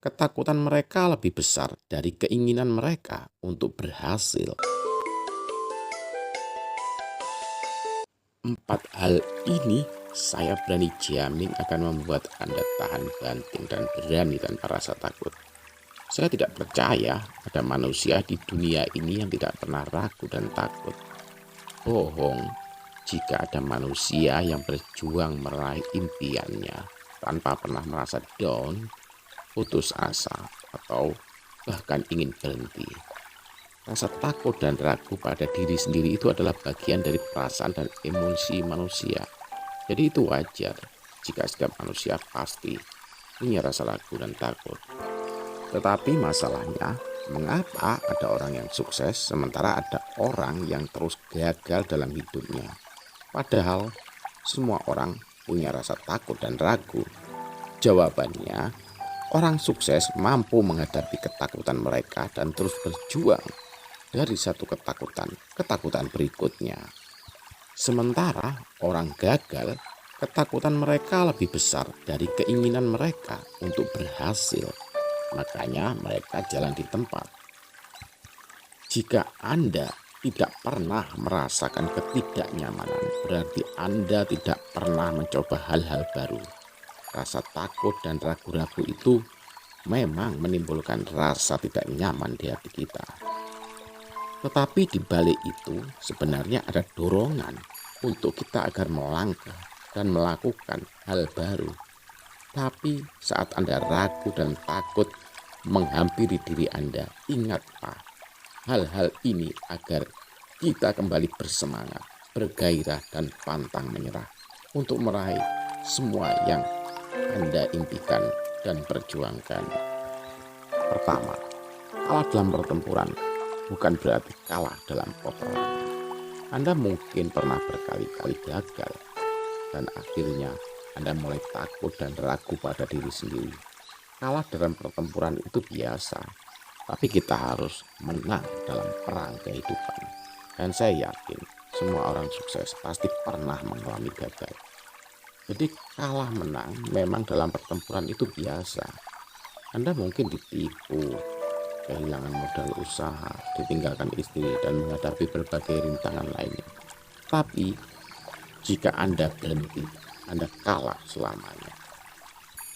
Ketakutan mereka lebih besar dari keinginan mereka untuk berhasil. Empat hal ini saya berani jamin akan membuat Anda tahan banting dan berani tanpa rasa takut. Saya tidak percaya ada manusia di dunia ini yang tidak pernah ragu dan takut. Bohong jika ada manusia yang berjuang meraih impiannya tanpa pernah merasa down, putus asa, atau bahkan ingin berhenti. Rasa takut dan ragu pada diri sendiri itu adalah bagian dari perasaan dan emosi manusia. Jadi itu wajar jika setiap manusia pasti punya rasa ragu dan takut. Tetapi masalahnya, mengapa ada orang yang sukses sementara ada orang yang terus gagal dalam hidupnya? Padahal semua orang punya rasa takut dan ragu. Jawabannya, orang sukses mampu menghadapi ketakutan mereka dan terus berjuang dari satu ketakutan ke ketakutan berikutnya. Sementara orang gagal, ketakutan mereka lebih besar dari keinginan mereka untuk berhasil. Makanya mereka jalan di tempat. Jika Anda tidak pernah merasakan ketidaknyamanan, berarti Anda tidak pernah mencoba hal-hal baru. Rasa takut dan ragu-ragu itu memang menimbulkan rasa tidak nyaman di hati kita. Tetapi di balik itu sebenarnya ada dorongan untuk kita agar melangkah dan melakukan hal baru. Tapi saat Anda ragu dan takut menghampiri diri Anda, ingatlah hal-hal ini agar kita kembali bersemangat, bergairah dan pantang menyerah untuk meraih semua yang Anda impikan dan perjuangkan. Pertama, kalah dalam pertempuran bukan berarti kalah dalam peperangan. Anda mungkin pernah berkali-kali gagal dan akhirnya Anda mulai takut dan ragu pada diri sendiri. Kalah dalam pertempuran itu biasa, tapi kita harus menang dalam perang kehidupan. Dan saya yakin semua orang sukses pasti pernah mengalami gagal. Jadi kalah menang memang dalam pertempuran itu biasa. Anda mungkin ditipu, kehilangan modal usaha, ditinggalkan istri, dan menghadapi berbagai rintangan lainnya. Tapi jika Anda berhenti, Anda kalah selamanya.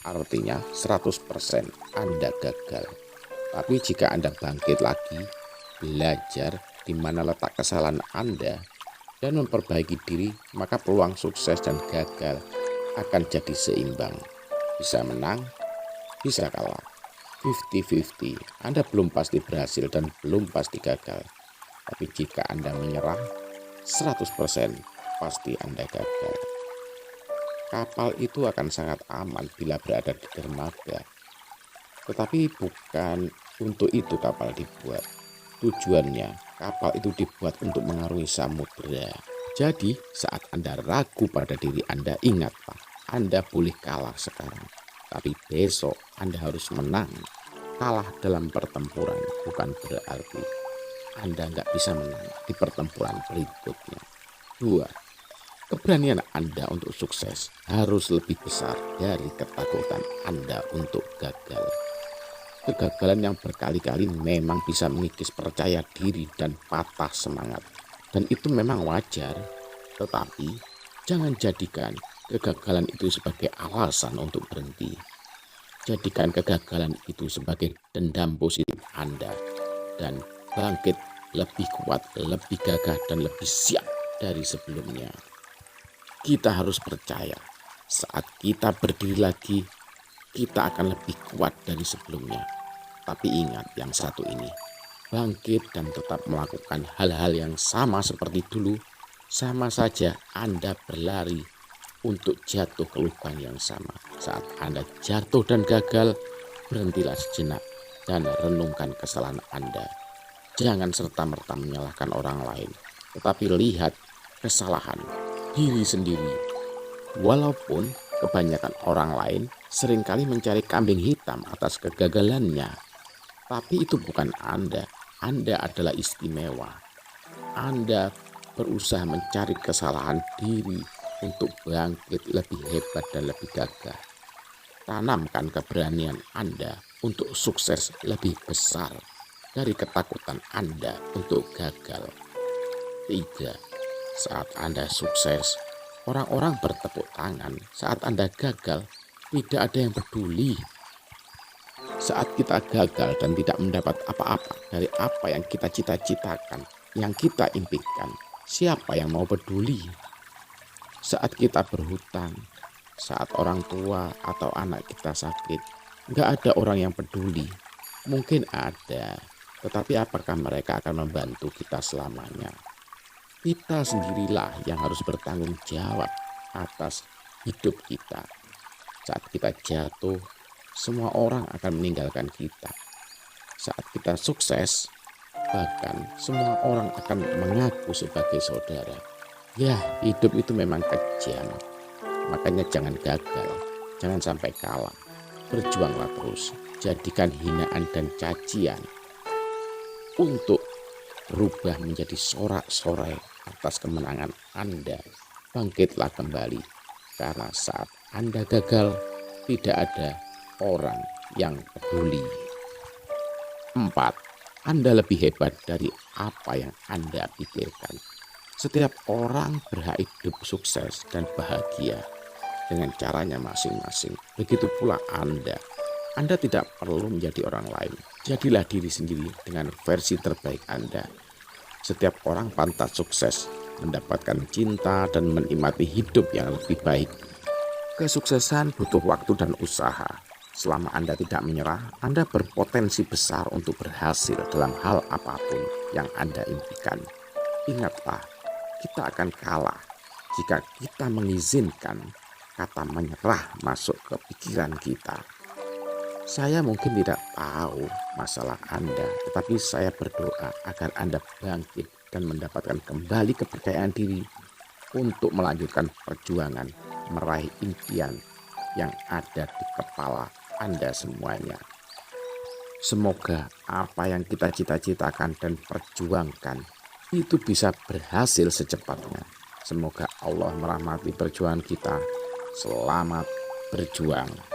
Artinya 100% Anda gagal. Tapi jika Anda bangkit lagi, belajar di mana letak kesalahan Anda, dan memperbaiki diri, maka peluang sukses dan gagal akan jadi seimbang. Bisa menang, bisa kalah. 50-50, Anda belum pasti berhasil dan belum pasti gagal. Tapi jika Anda menyerah, 100% pasti Anda gagal. Kapal itu akan sangat aman bila berada di dermaga. Tetapi bukan untuk itu kapal dibuat. Tujuannya, kapal itu dibuat untuk mengarungi samudera. Jadi, saat Anda ragu pada diri Anda, ingatlah, Anda boleh kalah sekarang. Tapi besok Anda harus menang. Kalah dalam pertempuran bukan berarti Anda nggak bisa menang di pertempuran berikutnya. 2. Keberanian Anda untuk sukses harus lebih besar dari ketakutan Anda untuk gagal. Kegagalan yang berkali-kali memang bisa mengikis percaya diri dan patah semangat. Dan itu memang wajar. Tetapi jangan jadikan kegagalan itu sebagai alasan untuk berhenti. Jadikan kegagalan itu sebagai dendam positif Anda dan bangkit lebih kuat, lebih gagah, dan lebih siap dari sebelumnya. Kita harus percaya saat kita berdiri lagi, kita akan lebih kuat dari sebelumnya. Tapi ingat yang satu ini, bangkit dan tetap melakukan hal-hal yang sama seperti dulu, sama saja Anda berlari untuk jatuh ke lubang yang sama. Saat Anda jatuh dan gagal, berhentilah sejenak dan renungkan kesalahan Anda. Jangan serta-merta menyalahkan orang lain, tetapi lihat kesalahan diri sendiri. Walaupun kebanyakan orang lain seringkali mencari kambing hitam atas kegagalannya, tapi itu bukan Anda. Anda adalah istimewa. Anda berusaha mencari kesalahan diri untuk bangkit lebih hebat dan lebih gagah. Tanamkan keberanian Anda untuk sukses lebih besar dari ketakutan Anda untuk gagal. 3. Saat Anda sukses, orang-orang bertepuk tangan. Saat Anda gagal, tidak ada yang peduli. Saat kita gagal dan tidak mendapat apa-apa dari apa yang kita cita-citakan, yang kita impikan, siapa yang mau peduli? Saat kita berhutang, saat orang tua atau anak kita sakit, nggak ada orang yang peduli. Mungkin ada, tetapi apakah mereka akan membantu kita selamanya? Kita sendirilah yang harus bertanggung jawab atas hidup kita. Saat kita jatuh, semua orang akan meninggalkan kita. Saat kita sukses, bahkan semua orang akan mengaku sebagai saudara. Ya, hidup itu memang kejam. Makanya jangan gagal, jangan sampai kalah. Berjuanglah terus, jadikan hinaan dan cacian untuk berubah menjadi sorak-sorai atas kemenangan Anda. Bangkitlah kembali, karena saat Anda gagal, tidak ada orang yang peduli. 4. Anda lebih hebat dari apa yang Anda pikirkan. Setiap orang berhak hidup sukses dan bahagia dengan caranya masing-masing. Begitu pula Anda. Anda tidak perlu menjadi orang lain. Jadilah diri sendiri dengan versi terbaik Anda. Setiap orang pantas sukses, mendapatkan cinta dan menikmati hidup yang lebih baik. Kesuksesan butuh waktu dan usaha. Selama Anda tidak menyerah, Anda berpotensi besar untuk berhasil dalam hal apapun yang Anda impikan. Ingatlah, kita akan kalah jika kita mengizinkan kata menyerah masuk ke pikiran kita. Saya mungkin tidak tahu masalah Anda, tetapi saya berdoa agar Anda bangkit dan mendapatkan kembali kepercayaan diri untuk melanjutkan perjuangan meraih impian yang ada di kepala Anda semuanya. Semoga apa yang kita cita-citakan dan perjuangkan itu bisa berhasil secepatnya. Semoga Allah merahmati perjuangan kita. Selamat berjuang.